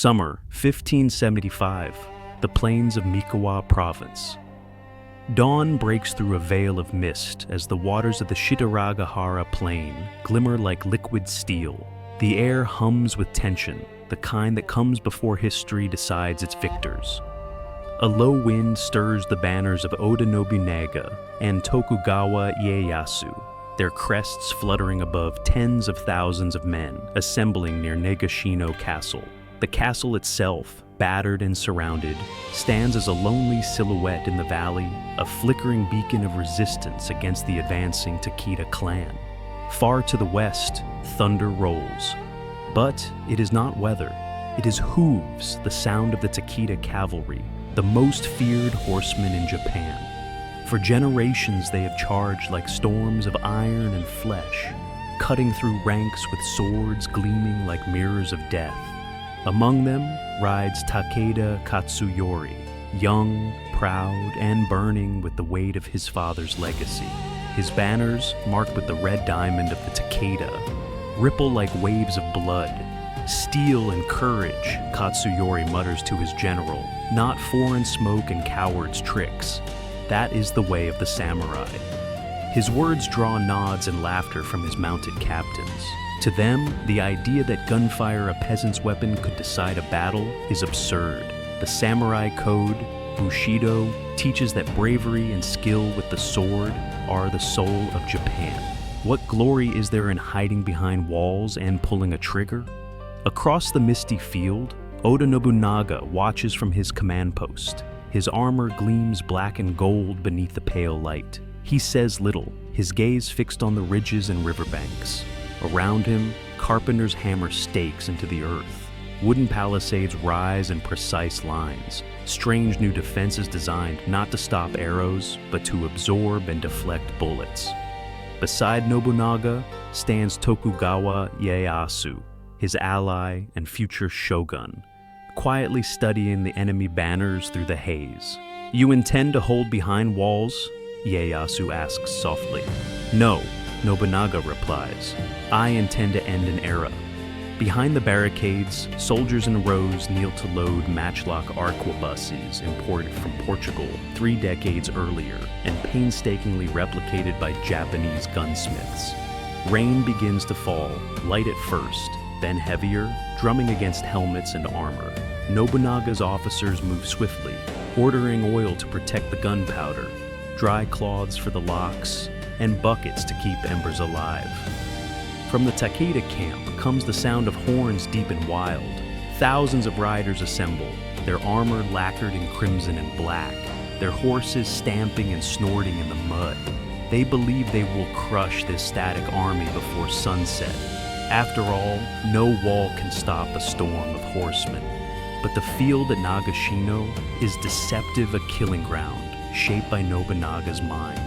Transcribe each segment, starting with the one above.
Summer 1575, the plains of Mikawa Province. Dawn breaks through a veil of mist as the waters of the Shitaragahara Plain glimmer like liquid steel. The air hums with tension, the kind that comes before history decides its victors. A low wind stirs the banners of Oda Nobunaga and Tokugawa Ieyasu, their crests fluttering above tens of thousands of men assembling near Nagashino Castle. The castle itself, battered and surrounded, stands as a lonely silhouette in the valley, a flickering beacon of resistance against the advancing Takeda clan. Far to the west, thunder rolls. But it is not weather. It is hooves, the sound of the Takeda cavalry, the most feared horsemen in Japan. For generations they have charged like storms of iron and flesh, cutting through ranks with swords gleaming like mirrors of death. Among them rides Takeda Katsuyori, young, proud, and burning with the weight of his father's legacy. His banners, marked with the red diamond of the Takeda, ripple like waves of blood. Steel and courage, Katsuyori mutters to his general, not foreign smoke and cowards' tricks. That is the way of the samurai. His words draw nods and laughter from his mounted captains. To them, the idea that gunfire, a peasant's weapon, could decide a battle is absurd. The samurai code, Bushido, teaches that bravery and skill with the sword are the soul of Japan. What glory is there in hiding behind walls and pulling a trigger? Across the misty field, Oda Nobunaga watches from his command post. His armor gleams black and gold beneath the pale light. He says little, his gaze fixed on the ridges and riverbanks. Around him, carpenters hammer stakes into the earth. Wooden palisades rise in precise lines. Strange new defenses designed not to stop arrows, but to absorb and deflect bullets. Beside Nobunaga stands Tokugawa Ieyasu, his ally and future shogun, quietly studying the enemy banners through the haze. "You intend to hold behind walls?" Ieyasu asks softly. "No," Nobunaga replies. "I intend to end an era." Behind the barricades, soldiers in rows kneel to load matchlock arquebuses imported from Portugal 3 decades earlier and painstakingly replicated by Japanese gunsmiths. Rain begins to fall, light at first, then heavier, drumming against helmets and armor. Nobunaga's officers move swiftly, ordering oil to protect the gunpowder, dry cloths for the locks, and buckets to keep embers alive. From the Takeda camp comes the sound of horns deep and wild. Thousands of riders assemble, their armor lacquered in crimson and black, their horses stamping and snorting in the mud. They believe they will crush this static army before sunset. After all, no wall can stop a storm of horsemen. But the field at Nagashino is deceptive, a killing ground, shaped by Nobunaga's mind.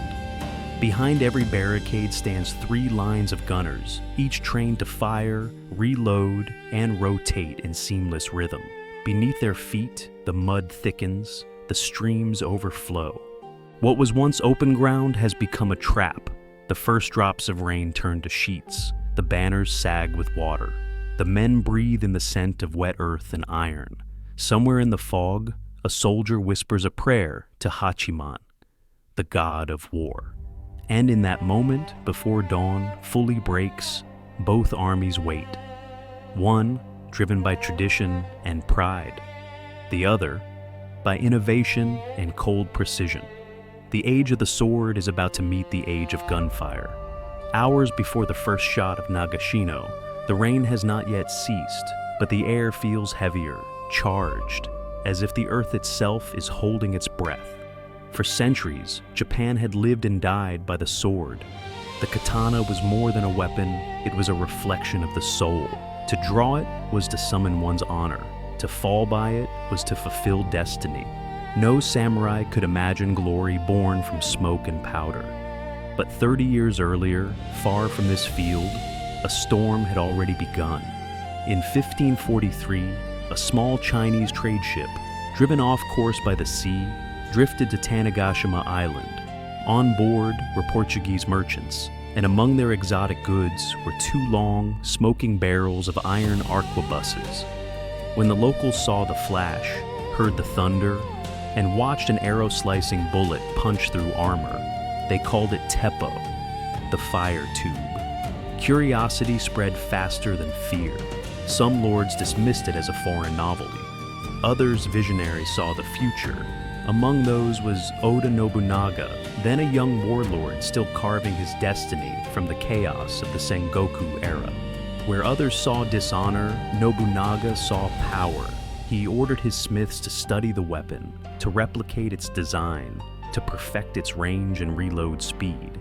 Behind every barricade stands 3 lines of gunners, each trained to fire, reload, and rotate in seamless rhythm. Beneath their feet, the mud thickens, the streams overflow. What was once open ground has become a trap. The first drops of rain turn to sheets. The banners sag with water. The men breathe in the scent of wet earth and iron. Somewhere in the fog, a soldier whispers a prayer to Hachiman, the god of war. And in that moment, before dawn fully breaks, both armies wait. One, driven by tradition and pride. The other, by innovation and cold precision. The age of the sword is about to meet the age of gunfire. Hours before the first shot of Nagashino, the rain has not yet ceased, but the air feels heavier, charged, as if the earth itself is holding its breath. For centuries, Japan had lived and died by the sword. The katana was more than a weapon, it was a reflection of the soul. To draw it was to summon one's honor. To fall by it was to fulfill destiny. No samurai could imagine glory born from smoke and powder. But 30 years earlier, far from this field, a storm had already begun. In 1543, a small Chinese trade ship, driven off course by the sea, drifted to Tanegashima Island. On board were Portuguese merchants, and among their exotic goods were 2 long, smoking barrels of iron arquebuses. When the locals saw the flash, heard the thunder, and watched an arrow-slicing bullet punch through armor, they called it Teppo, the fire tube. Curiosity spread faster than fear. Some lords dismissed it as a foreign novelty. Others visionaries saw the future. Among those was Oda Nobunaga, then a young warlord still carving his destiny from the chaos of the Sengoku era. Where others saw dishonor, Nobunaga saw power. He ordered his smiths to study the weapon, to replicate its design, to perfect its range and reload speed.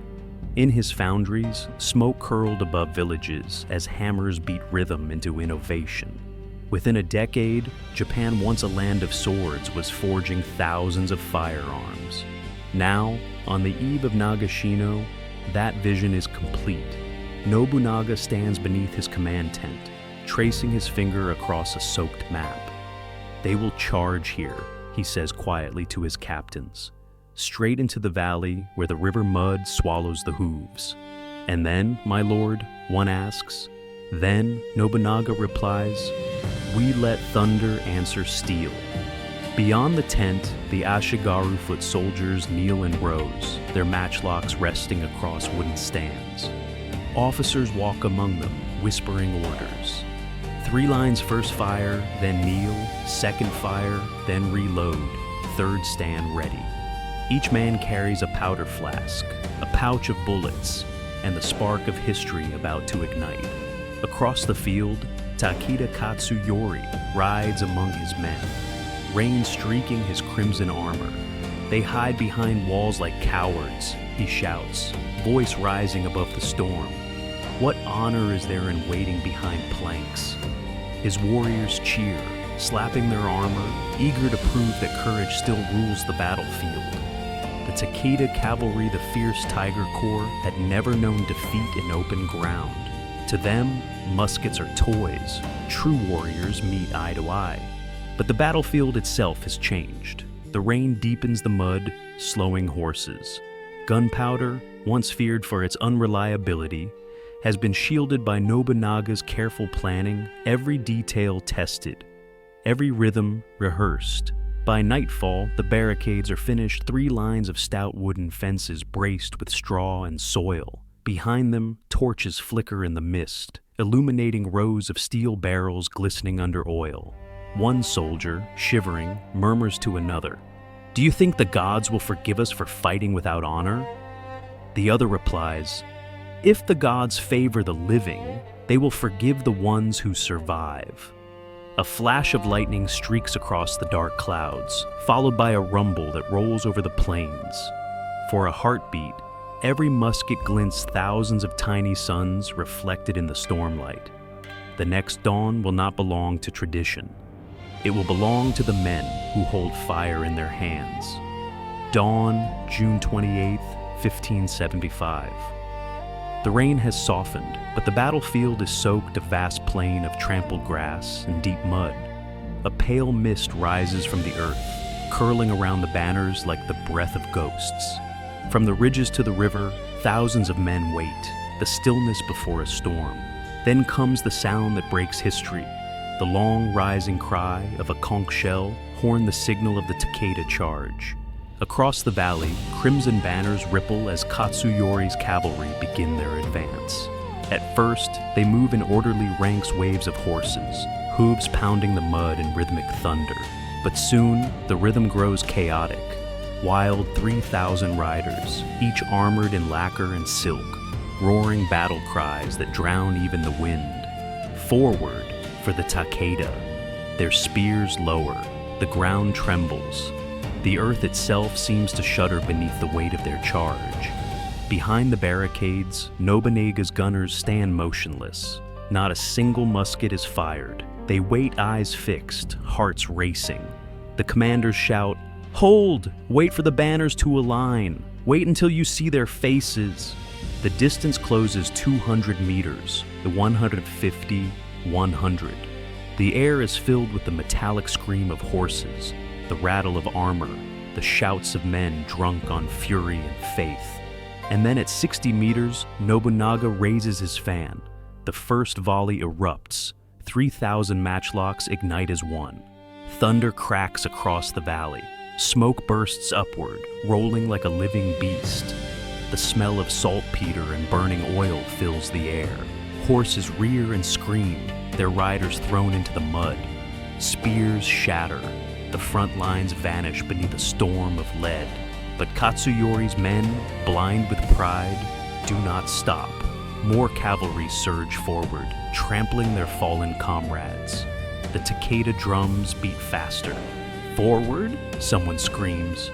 In his foundries, smoke curled above villages as hammers beat rhythm into innovation. Within a decade, Japan, once a land of swords, was forging thousands of firearms. Now, on the eve of Nagashino, that vision is complete. Nobunaga stands beneath his command tent, tracing his finger across a soaked map. "They will charge here," he says quietly to his captains, "straight into the valley where the river mud swallows the hooves." "And then, my lord?" one asks. "Then," Nobunaga replies, "we let thunder answer steel." Beyond the tent, the Ashigaru foot soldiers kneel in rows, their matchlocks resting across wooden stands. Officers walk among them, whispering orders. 3 lines first fire, then kneel, second fire, then reload, third stand ready. Each man carries a powder flask, a pouch of bullets, and the spark of history about to ignite. Across the field, Takeda Katsuyori rides among his men, rain streaking his crimson armor. "They hide behind walls like cowards," he shouts, voice rising above the storm. "What honor is there in waiting behind planks?" His warriors cheer, slapping their armor, eager to prove that courage still rules the battlefield. The Takeda cavalry, the fierce Tiger Corps, had never known defeat in open ground. To them, muskets are toys. True warriors meet eye to eye. But the battlefield itself has changed. The rain deepens the mud, slowing horses. Gunpowder, once feared for its unreliability, has been shielded by Nobunaga's careful planning, every detail tested, every rhythm rehearsed. By nightfall, the barricades are finished, 3 lines of stout wooden fences braced with straw and soil. Behind them, torches flicker in the mist, illuminating rows of steel barrels glistening under oil. One soldier, shivering, murmurs to another, "Do you think the gods will forgive us for fighting without honor?" The other replies, "If the gods favor the living, they will forgive the ones who survive." A flash of lightning streaks across the dark clouds, followed by a rumble that rolls over the plains. For a heartbeat, every musket glints thousands of tiny suns reflected in the stormlight. The next dawn will not belong to tradition. It will belong to the men who hold fire in their hands. Dawn, June 28th, 1575. The rain has softened, but the battlefield is soaked a vast plain of trampled grass and deep mud. A pale mist rises from the earth, curling around the banners like the breath of ghosts. From the ridges to the river, thousands of men wait, the stillness before a storm. Then comes the sound that breaks history. The long rising cry of a conch shell horn the signal of the Takeda charge. Across the valley, crimson banners ripple as Katsuyori's cavalry begin their advance. At first, they move in orderly ranks, waves of horses, hooves pounding the mud in rhythmic thunder. But soon, the rhythm grows chaotic. Wild 3,000 riders, each armored in lacquer and silk, roaring battle cries that drown even the wind. Forward for the Takeda. Their spears lower, the ground trembles. The earth itself seems to shudder beneath the weight of their charge. Behind the barricades, Nobunaga's gunners stand motionless. Not a single musket is fired. They wait, eyes fixed, hearts racing. The commanders shout, "Hold! Wait for the banners to align. Wait until you see their faces." The distance closes 200 meters, the 150, 100. The air is filled with the metallic scream of horses, the rattle of armor, the shouts of men drunk on fury and faith. And then at 60 meters, Nobunaga raises his fan. The first volley erupts, 3,000 matchlocks ignite as one. Thunder cracks across the valley. Smoke bursts upward, rolling like a living beast. The smell of saltpeter and burning oil fills the air. Horses rear and scream, their riders thrown into the mud. Spears shatter. The front lines vanish beneath a storm of lead. But Katsuyori's men, blind with pride, do not stop. More cavalry surge forward, trampling their fallen comrades. The Takeda drums beat faster. Forward, someone screams.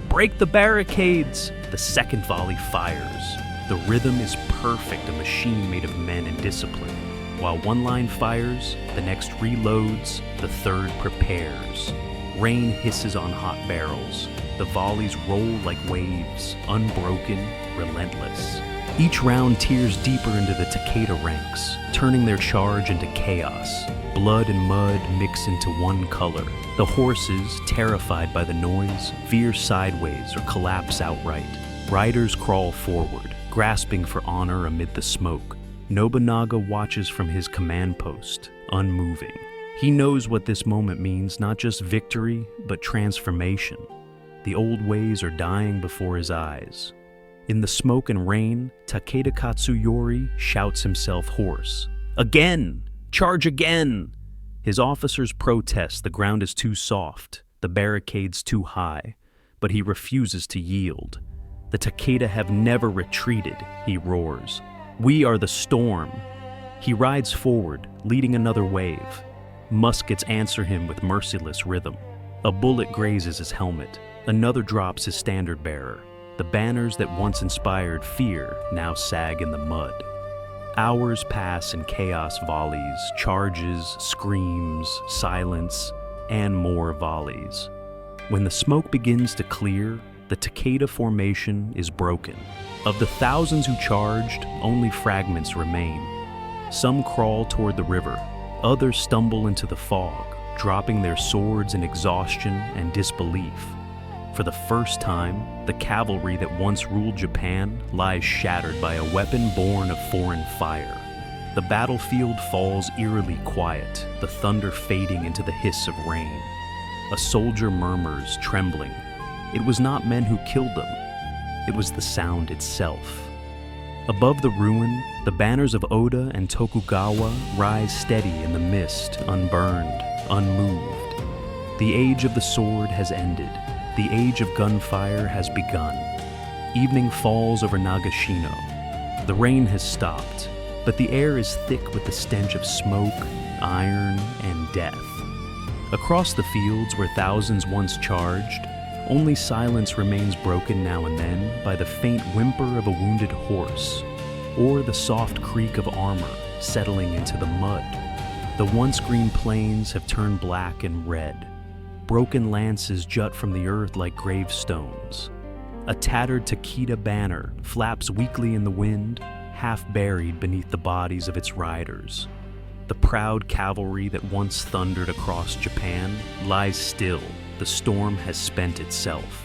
Break the barricades! The second volley fires. The rhythm is perfect, a machine made of men and discipline. While one line fires, the next reloads, the third prepares. Rain hisses on hot barrels. The volleys roll like waves, unbroken, relentless. Each round tears deeper into the Takeda ranks, turning their charge into chaos. Blood and mud mix into one color. The horses, terrified by the noise, veer sideways or collapse outright. Riders crawl forward, grasping for honor amid the smoke. Nobunaga watches from his command post, unmoving. He knows what this moment means, not just victory, but transformation. The old ways are dying before his eyes. In the smoke and rain, Takeda Katsuyori shouts himself hoarse. Again! Charge again! His officers protest the ground is too soft, the barricades too high, but he refuses to yield. The Takeda have never retreated, he roars. We are the storm. He rides forward, leading another wave. Muskets answer him with merciless rhythm. A bullet grazes his helmet. Another drops his standard bearer. The banners that once inspired fear now sag in the mud. Hours pass in chaos volleys, charges, screams, silence, and more volleys. When the smoke begins to clear, the Takeda formation is broken. Of the thousands who charged, only fragments remain. Some crawl toward the river, others stumble into the fog, dropping their swords in exhaustion and disbelief. For the first time, the cavalry that once ruled Japan lies shattered by a weapon born of foreign fire. The battlefield falls eerily quiet, the thunder fading into the hiss of rain. A soldier murmurs, trembling. It was not men who killed them. It was the sound itself. Above the ruin, the banners of Oda and Tokugawa rise steady in the mist, unburned, unmoved. The age of the sword has ended. The age of gunfire has begun. Evening falls over Nagashino. The rain has stopped, but the air is thick with the stench of smoke, iron, and death. Across the fields where thousands once charged, only silence remains broken now and then by the faint whimper of a wounded horse, or the soft creak of armor settling into the mud. The once green plains have turned black and red. Broken lances jut from the earth like gravestones. A tattered Takeda banner flaps weakly in the wind, half buried beneath the bodies of its riders. The proud cavalry that once thundered across Japan lies still. The storm has spent itself.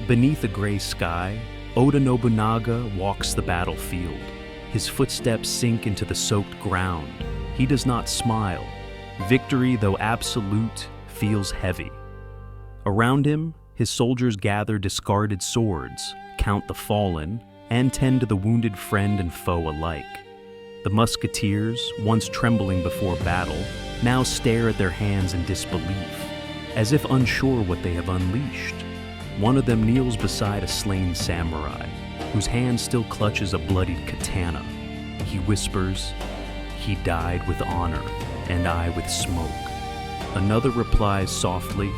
Beneath a gray sky, Oda Nobunaga walks the battlefield. His footsteps sink into the soaked ground. He does not smile. Victory, though absolute, feels heavy. Around him, his soldiers gather discarded swords, count the fallen, and tend to the wounded friend and foe alike. The musketeers, once trembling before battle, now stare at their hands in disbelief, as if unsure what they have unleashed. One of them kneels beside a slain samurai, whose hand still clutches a bloodied katana. He whispers, "He died with honor, and I with smoke." Another replies softly,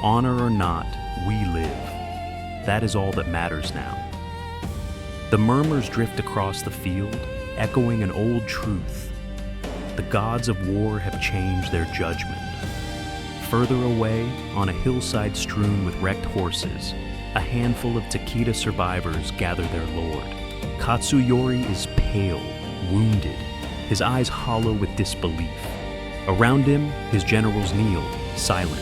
"Honor or not, we live. That is all that matters now." The murmurs drift across the field, echoing an old truth. The gods of war have changed their judgment. Further away, on a hillside strewn with wrecked horses, a handful of Takeda survivors gather their lord. Katsuyori is pale, wounded, his eyes hollow with disbelief. Around him, his generals kneel, silent.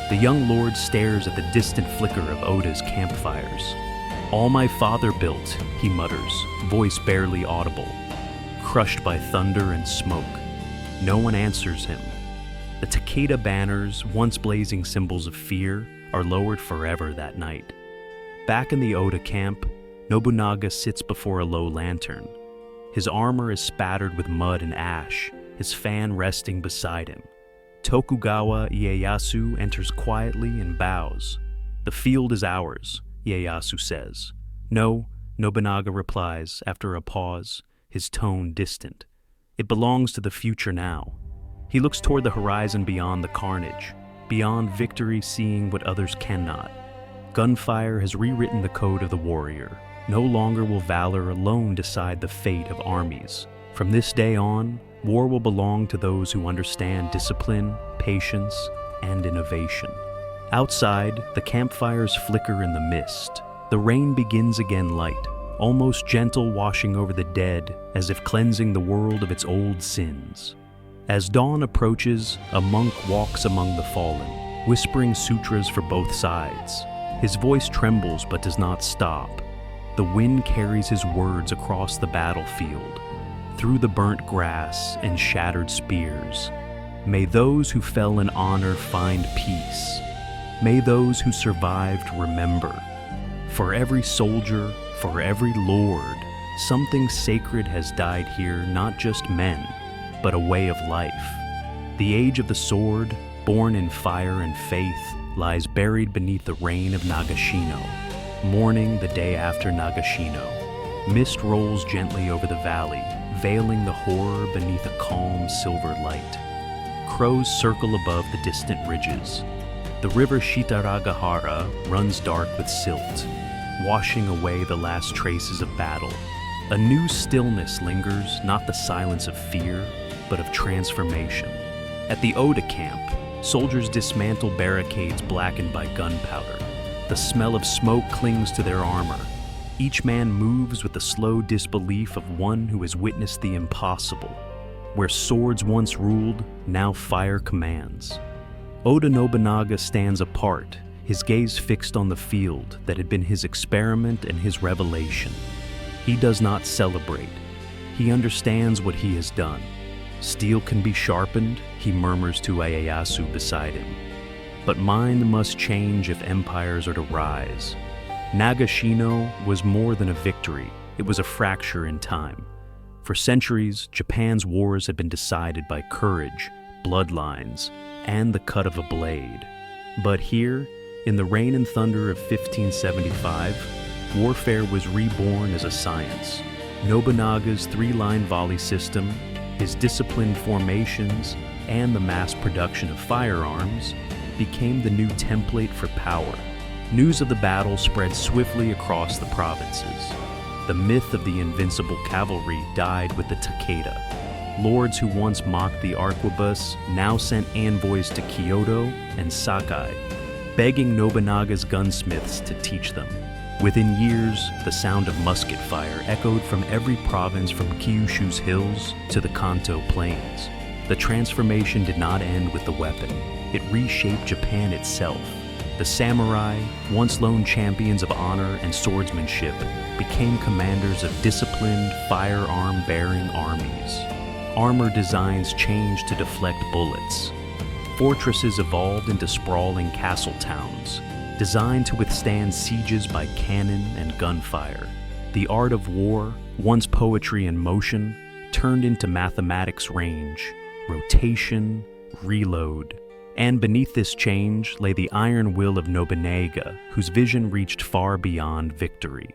The young lord stares at the distant flicker of Oda's campfires. "All my father built," he mutters, voice barely audible, crushed by thunder and smoke. No one answers him. The Takeda banners, once blazing symbols of fear, are lowered forever that night. Back in the Oda camp, Nobunaga sits before a low lantern. His armor is spattered with mud and ash, his fan resting beside him. Tokugawa Ieyasu enters quietly and bows. "The field is ours," Ieyasu says. "No," Nobunaga replies after a pause, his tone distant. "It belongs to the future now." He looks toward the horizon beyond the carnage, beyond victory seeing what others cannot. Gunfire has rewritten the code of the warrior. No longer will valor alone decide the fate of armies. From this day on, war will belong to those who understand discipline, patience, and innovation. Outside, the campfires flicker in the mist. The rain begins again light, almost gentle, washing over the dead as if cleansing the world of its old sins. As dawn approaches, a monk walks among the fallen, whispering sutras for both sides. His voice trembles but does not stop. The wind carries his words across the battlefield, through the burnt grass and shattered spears. May those who fell in honor find peace. May those who survived remember. For every soldier, for every lord, something sacred has died here, not just men, but a way of life. The age of the sword, born in fire and faith, lies buried beneath the rain of Nagashino. Morning the day after Nagashino. Mist rolls gently over the valley, veiling the horror beneath a calm silver light. Crows circle above the distant ridges. The river Shitaragahara runs dark with silt, washing away the last traces of battle. A new stillness lingers, not the silence of fear, but of transformation. At the Oda camp, soldiers dismantle barricades blackened by gunpowder. The smell of smoke clings to their armor. Each man moves with the slow disbelief of one who has witnessed the impossible. Where swords once ruled, now fire commands. Oda Nobunaga stands apart, his gaze fixed on the field that had been his experiment and his revelation. He does not celebrate. He understands what he has done. Steel can be sharpened, he murmurs to Ieyasu beside him. But mind must change if empires are to rise. Nagashino was more than a victory, it was a fracture in time. For centuries, Japan's wars had been decided by courage, bloodlines, and the cut of a blade. But here, in the rain and thunder of 1575, warfare was reborn as a science. Nobunaga's three-line volley system, his disciplined formations, and the mass production of firearms became the new template for power. News of the battle spread swiftly across the provinces. The myth of the invincible cavalry died with the Takeda. Lords who once mocked the arquebus now sent envoys to Kyoto and Sakai, begging Nobunaga's gunsmiths to teach them. Within years, the sound of musket fire echoed from every province from Kyushu's hills to the Kanto plains. The transformation did not end with the weapon. It reshaped Japan itself. The samurai, once lone champions of honor and swordsmanship, became commanders of disciplined, firearm-bearing armies. Armor designs changed to deflect bullets. Fortresses evolved into sprawling castle towns, designed to withstand sieges by cannon and gunfire. The art of war, once poetry in motion, turned into mathematics range, rotation, reload. And beneath this change lay the iron will of Nobunaga, whose vision reached far beyond victory.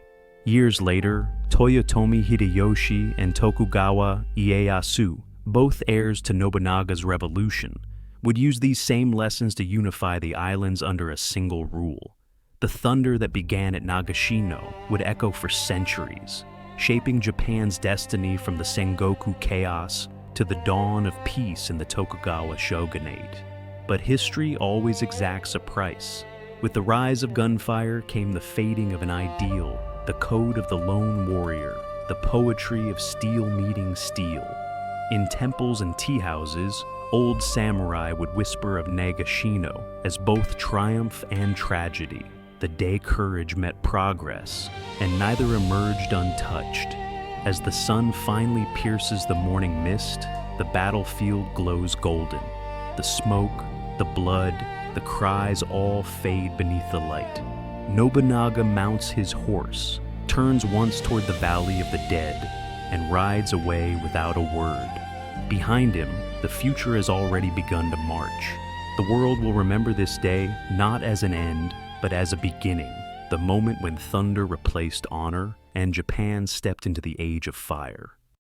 Years later, Toyotomi Hideyoshi and Tokugawa Ieyasu, both heirs to Nobunaga's revolution, would use these same lessons to unify the islands under a single rule. The thunder that began at Nagashino would echo for centuries, shaping Japan's destiny from the Sengoku chaos to the dawn of peace in the Tokugawa shogunate. But history always exacts a price. With the rise of gunfire came the fading of an ideal, the code of the lone warrior, the poetry of steel meeting steel. In temples and tea houses, old samurai would whisper of Nagashino as both triumph and tragedy, the day courage met progress, and neither emerged untouched. As the sun finally pierces the morning mist, the battlefield glows golden. The smoke, the blood, the cries all fade beneath the light. Nobunaga mounts his horse, turns once toward the Valley of the Dead, and rides away without a word. Behind him, the future has already begun to march. The world will remember this day not as an end, but as a beginning, the moment when thunder replaced honor and Japan stepped into the Age of Fire.